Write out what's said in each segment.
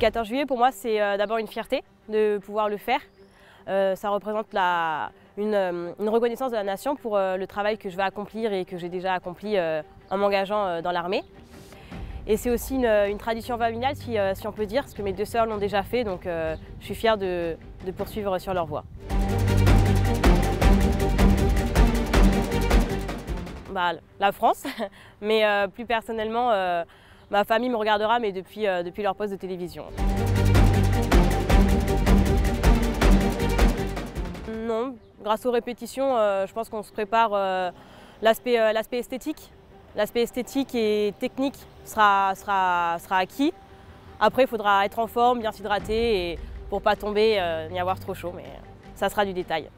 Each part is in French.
14 juillet, pour moi, c'est d'abord une fierté de pouvoir le faire. Ça représente une reconnaissance de la nation pour le travail que je vais accomplir et que j'ai déjà accompli en m'engageant dans l'armée. Et c'est aussi une tradition familiale, si on peut dire, parce que mes deux sœurs l'ont déjà fait, donc je suis fière de poursuivre sur leur voie. La France, mais plus personnellement, ma famille me regardera, mais depuis leur poste de télévision. Non, grâce aux répétitions, je pense qu'on se prépare l'aspect esthétique. L'aspect esthétique et technique sera acquis. Après, il faudra être en forme, bien s'hydrater et pour ne pas tomber, ni avoir trop chaud, mais ça sera du détail.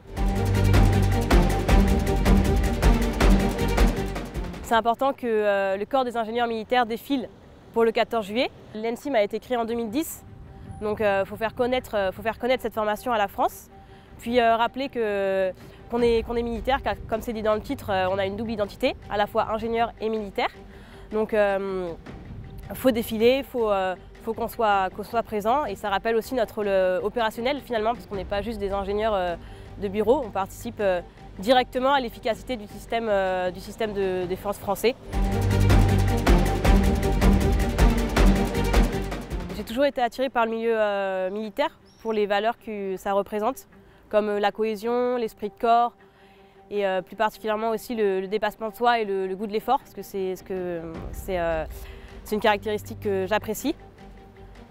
C'est important que le corps des ingénieurs militaires défile pour le 14 juillet. L'ENSIM a été créé en 2010, donc il faut faire connaître cette formation à la France. Puis rappeler qu'on est militaire, car comme c'est dit dans le titre, on a une double identité, à la fois ingénieur et militaire. Donc il faut défiler, il faut qu'on soit présent, et ça rappelle aussi notre rôle opérationnel finalement, parce qu'on n'est pas juste des ingénieurs de bureau, on participe directement à l'efficacité du système de défense français. J'ai toujours été attirée par le milieu militaire pour les valeurs que ça représente, comme la cohésion, l'esprit de corps et plus particulièrement aussi le dépassement de soi et le goût de l'effort, parce que c'est une caractéristique que j'apprécie.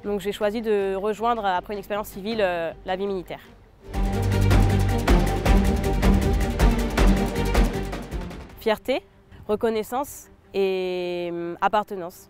Donc j'ai choisi de rejoindre, après une expérience civile, la vie militaire. Fierté, reconnaissance et appartenance.